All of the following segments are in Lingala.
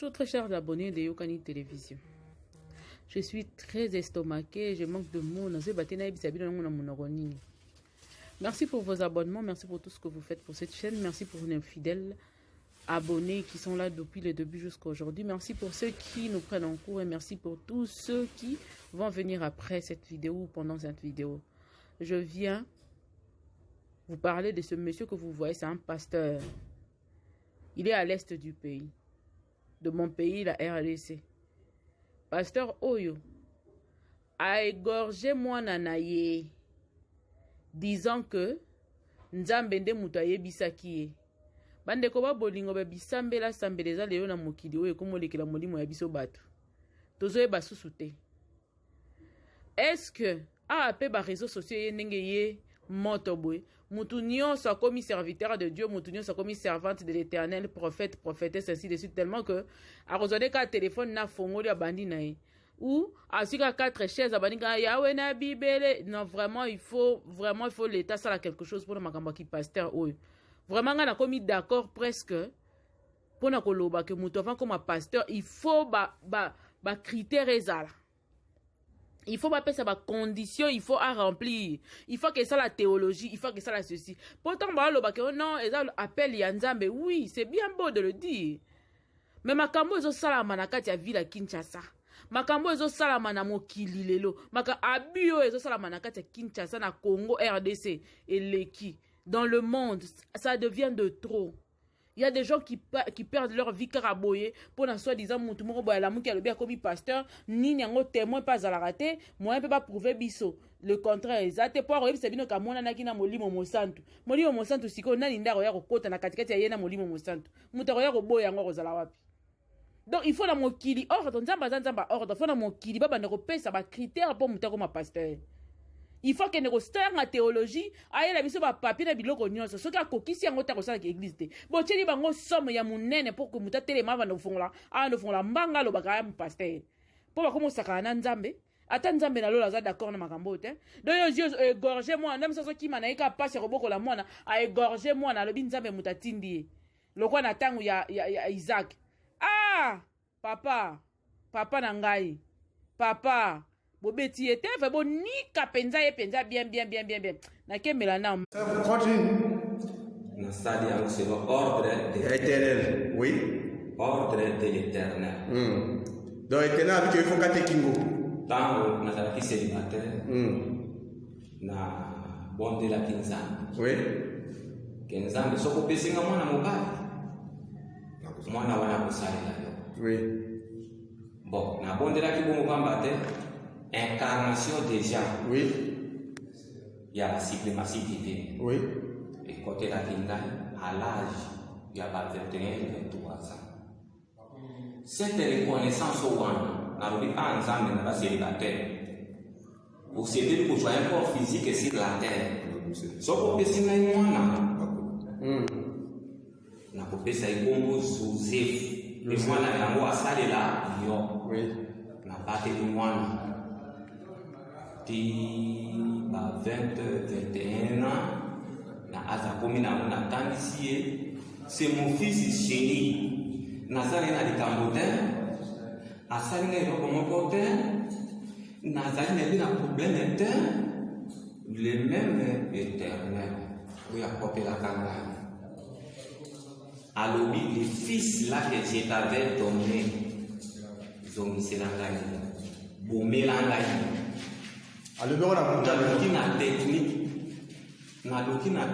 Bonjour très chers abonnés de Yokani Télévision. Je suis très estomaqué, je manque de mots. Merci pour vos abonnements, merci pour tout ce que vous faites pour cette chaîne. Merci pour nos fidèles abonnés qui sont là depuis le début jusqu'à aujourd'hui. Merci pour ceux qui nous prennent en cours et merci pour tous ceux qui vont venir après cette vidéo ou pendant cette vidéo. Je viens vous parler de ce monsieur que vous voyez, c'est un pasteur. Il est à l'est du pays, de mon pays, la RDC. Pasteur Oyo a égorgé moi nanaye, disant que Nzambende mutaye bisaki. Bande ko ba bolingo ba bisambela sambeleza leo na mokili oyo komolekela molimo ya biso bato. Tozoye basusute. Est-ce que a pe ba réseaux sociaux ye ndenge ye motobwe mutu nyonso akomi serviteur de Dieu, mutu nyonso akomi servante de l'Éternel, prophète, prophétesse, ainsi de suite, tellement que a rezonné ka téléphone na fongoli ya bandi na ye ou a sika 4 chaises abandi ka yawe na bibele. Non, vraiment il faut l'état ça là quelque chose pour le makamba ki pasteur oyo. Vraiment nga na komi d'accord presque pour na koloba que mutu avant comme pasteur il faut ba critères ezala. Il faut pas ça, condition, il faut à remplir. Il faut que ça la théologie, il faut que ça la ceci. Pourtant, non, appel Yanzambe, oui, c'est bien beau de le dire. Mais makambo ezo salama na kati ya ville Kinshasa. Makambo ezo salama na mokili lelo. Abio ezo salama na kati ya Kinshasa na Congo, RDC et Leki. Dans le monde, ça devient de trop. Il y a des gens qui perdent leur vie caraboye pour la soi-disant moutumo boya la mouki a le bien comme pasteur ni nyango témoin pas à la rater moi peut pas prouver biso le contraire exact pour arriver c'est bino kamona na kina molimo mosantu siko nani ndaro ya kokota na katikati ya yena molimo mosantu mutaro ya koboya ngo kozala wapi. Donc il faut la mokili ordre nzamba ordre faut la mokili baba ne repesa ba critères pour mutako ma pasteur. Il faut que nous star en théologie, aïe la biso ba papier na biloko nyonso, so ka kokisi yango ta kosala ki église te. Bo tsheli bango somme ya munene pour que muta telema va no fongola, no fongola mbanga lo baka ya pasteur. Po ba komo saka na nzambe, ata nzambe na lola za d'accord na makambo te. Donc yo égorger moi, même ça ki manaika passe roboko la mwana, a égorger moi na lobi nzambe muta tindi. Lokwa na tangu ya Isaac. Ah! Papa na ngai. Papa Bobeti était fait bon ni kapenza et penza bien. Na kemela na. Na stade ya c'est l'ordre de l'Éternel. Oui. Ordre de l'Éternel. Donc éternel avec il faut kate kingo. Tango na zaki célibataire. Na bonde la kinzambe. Oui. Kinzambe soko pesinga mwana mobali. Mwana wana kusalela yo. Oui. Bon, na bonde la kibomo pambate. Incarnation déjà. Oui. Il y a la suprématie divine. Oui. Et côté la Kingai, à l'âge, il y a 21-23 ans. Cette reconnaissance au Wan, n'a pas ensemble dans la célibataire. Pour s'aider pour jouer un corps physique et sur la terre. Sauf que c'est un n'a pas fait ça, il y a Joseph. Le moine a un salé là, oui. N'a pas été le moine. Ti ba 21 ans na azakomi na mona tandisi c'est mon fils chéri nazali na likambote asali na eloko moko te nazali na bina problème te le même éternel oyo akopelaka ngai alobi le fils là que je t'avais donné zongisela ngai bomela ngai. Alors, na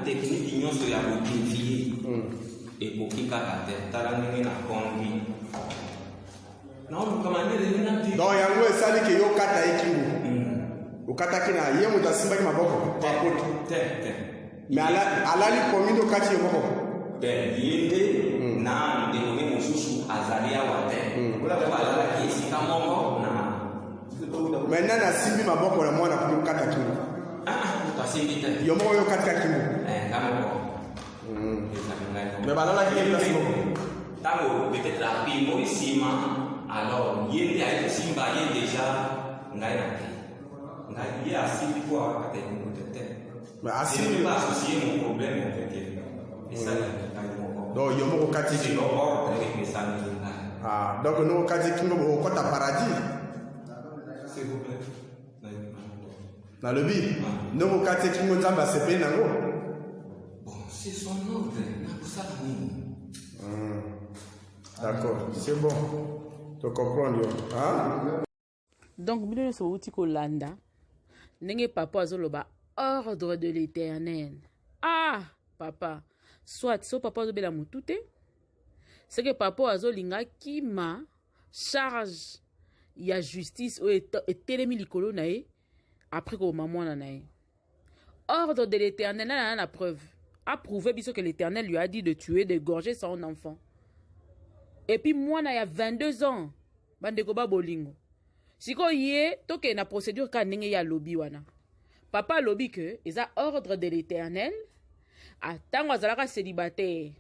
technique nyonso ya kodévier et kokika kate tala ndenge na kongi na okamane le na ti donc yango esali ke yo kata ekingo okata kina ye muta simba ki maboko pa poto te mais alali komindo kati yo maboko te yende na ndenge mosusu azali awa te ola ba la ki sika mongo na maintenant na simbi maboko na mwana pour kata kingo utasimita yo moko yo kata kingo kama mais balala ki na simbo tango peut-être la pimo isima alors yende a simba yende déjà ngai y a simbi quoi kata kingo tete mais asimi pas associé mon problème en fait et ça donc yo moko kati c'est l'ordre que ça Ah, donc nous kati kingo au kota paradis. S'il vous plaît. Dans le bi. Nous kati kingo nzamba sepe nango. Bon, c'est son ordre. D'accord, c'est bon. Tu comprends, hein? Donc, bino so uti ko landa. Nenge papa azoloba ordre de l'Éternel. Ah, papa. Soit so papa azobela mutute. C'est que papa azolinga kima charge ya justice o etelemi likolo na ye après ko maman na ye. Ordre de l'Éternel na la preuve. A prouvé biso que l'Éternel lui a dit de tuer, d'égorger son enfant. Et puis moi na ya 22 ans. Bandeko ba bolingo. Siko ye toke na procédure ka ndenge ya lobby wana. Papa lobby que eza ordre de l'Éternel. Atango azalaka célibataire.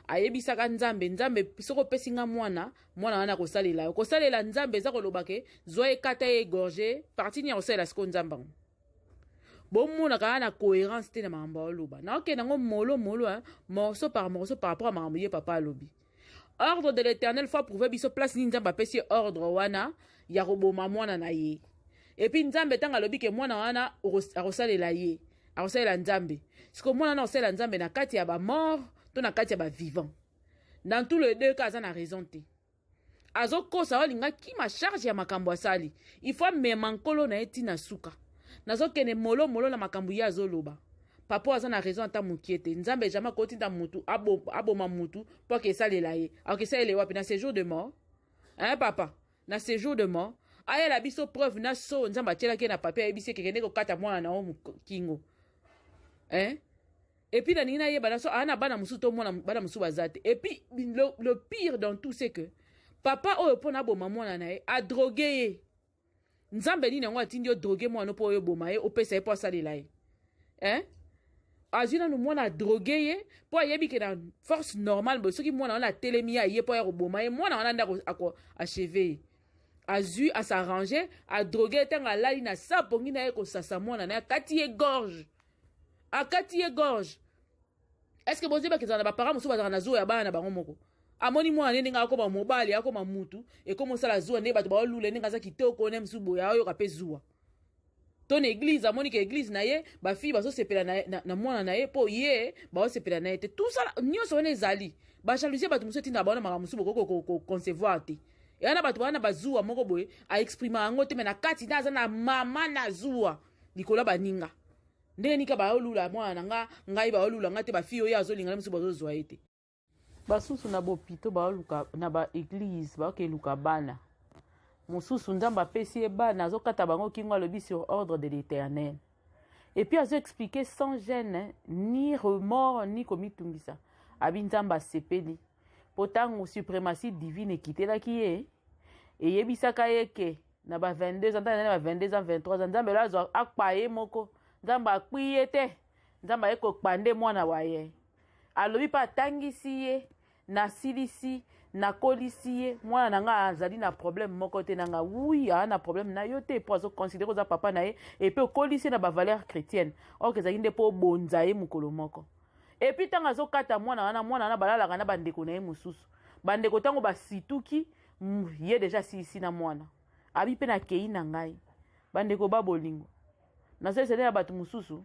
Ayebisaka nzambe nzambe soko pesinga mwana wana kosalela yo kosalela nzambe eza koloba ke zwa ekata égorger parti ni kosalela siko nzamba bomona kana na cohérence te na mamba oloba na okenda ngo molo morceau par rapport à mamba ye papa alobi ordre de l'Éternel faut prouver biso place ni nzamba pesi ordre wana ya koboma mwana na ye et puis nzambe tanga lobi ke mwana wana akosalela ye akosalela nzambe siko mwana na kosalela nzambe na kati ya ba mort to na kati ya ba vivant. Dans tous les deux cas, ça na raison te. Azo kosa olinga ki ma charge ya makambo asali. Il faut même ankolo na eti na suka. Nazo kene molo na makambo ya azoloba. Papa aza na raison ata mukiete. Nzambe jama koti ta mutu aboma mutu po ke salela ye. A ke salela wapi na séjour de mort. Hein papa? Na séjour de mort. Aya la biso preuve na so nzamba tela ke na papier ebise ke kende ko kata mwana na o kingo. Hein? Et puis, bana musu bazate. Et puis, le pire dans tout, c'est que papa oyopona bo maman nanae a drogué. Nzambe ni nango atindi yo drogué mo no po yo boma ye opesa ye po salela ye. Hein? Azina no mona drogué ye po yebi ke na force normale bo soki mona na telemia ye po ya boma ye mona wana nda ko achever. Azu à s'arranger a drogué tanga lali na sapongi na ye ko sasa mona na kati ye gorge. Akati ye gorge. Est-ce que vous savez que les parents sont dans la zone ya bana bango moko? Amoni mwana nene nga akoma mobali akoma mutu et comme ça la zone ne bato ba lule nenga za kitoko ne msubo ya yo kape zuwa. Ton église amoni ke église na ye ba fi ba so sepela na mwana na ye po ye ba so sepela na ye te tout ça nyoso wana ezali. Ba jalousie bato muso tinda bana maka musubo ko concevoir te. Et ana bato bana bazuwa moko boye a exprimer ngo te me na kati na za na mama na zuwa likola baninga. Ndenge nika ba olula mwana nga ngai ba olula ngate ba fiyo ya azolinga musu bazozwa ete basusu na bopito ba oluka na ba église ba ke luka bana mususu ndamba pesi bana azokata bango kingo alobi sur ordre de l'Éternel et puis azo expliquer sans gêne ni remords ni komitungisa abi nzamba sepeli potango suprématie divine ekitelaki ye eyebisaka ye ke na ba 22 ans na ba 22 ans 23 ans nzambe la zo akpaye moko nzamba akwiye te nzamba eko kpande mwana waye alobi pa tangisi ye na silisi na kolisi ye mwana nanga azali na problème moko te nanga oui na problème na yo te po azo considérer za papa na ye et puis kolisi na ba valeur chrétienne ok ezali nde po bonza ye mukolo moko et puis tanga zo kata mwana na balala na bandeko na ye mususu bandeko tango basituki ye déjà silisi na mwana abi pe na kei na ngai bandeko ba bolingo na sese ya bato mususu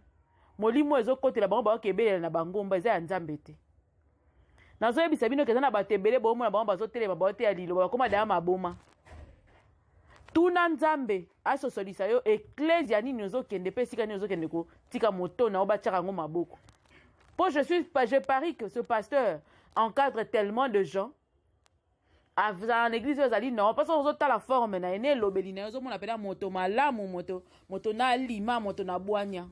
molimo ezokotela bango bakebelela na bangomba eza ya nzambe te nazoyebisa bino keza na bato ebele bomona bango bazotelema baoteya liloba bakoma daya maboma tuna nzambe asosolisa yo eklesia nini ozokende mpe esika nini ozokende kotika moto na yo batiaka yango maboko po je parie que ce pasteur encadre tellement de gens en église ozali non parce que ozota la forme na ene lobeli na ozomona pena moto malamu moto na lima moto na bwanya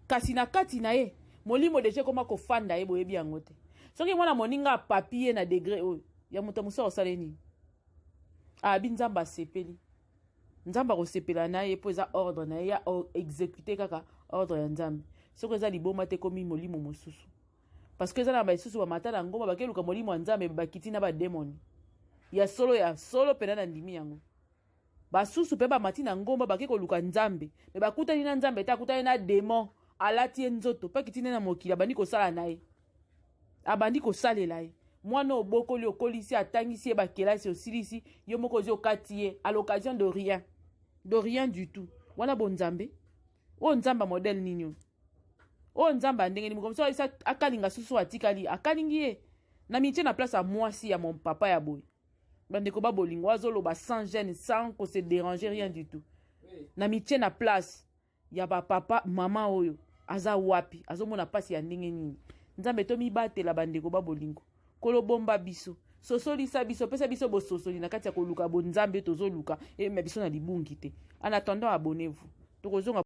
kasi na kati na ye molimo deje koma kofanda ye boyebi yango te soki mwana moninga papier na degré oyo ya moto muso osaleni abi nzamba sepeli nzamba kosepela na ye po eza ordre na ye ya exécuter kaka ordre ya nzambe soki eza liboma te komi molimo mosusu parce que eza na baisusu bamata na ngomba bakeluka molimo ya nzambe bakiti na bademoni ya solo pena na ndimi yango basusu pe bamati na ngomba bake koluka nzambe me bakutani na nzambe te akutani na démon alati ye nzoto pe kitine na mokili abandi kosala na ye abandi kosalela ye mwana obokoli okolisi atangisi ye bakelasi osilisi yo moko ozi okati ye à l'occasion de rien du tout. Wana bonzambe o nzamba modèle nini o nzamba ndenge ni comme ça isa akalinga susu atikali akalingi ye na mitie na place à mwasi ya mon papa ya boy bandeko ba bolingo azoloba sans gêne sans qu'on se déranger rien du tout na mitie na place ya ba papa mama oyo aza wapi azomona pasi ya ndenge nini nzambe to mibatela bandeko ba bolingo kolobomba biso sosolisa biso pesa biso bososoli na kati ya koluka bonzambe tozoluka e me biso na libungi te en attendant abonnez-vous tokozonga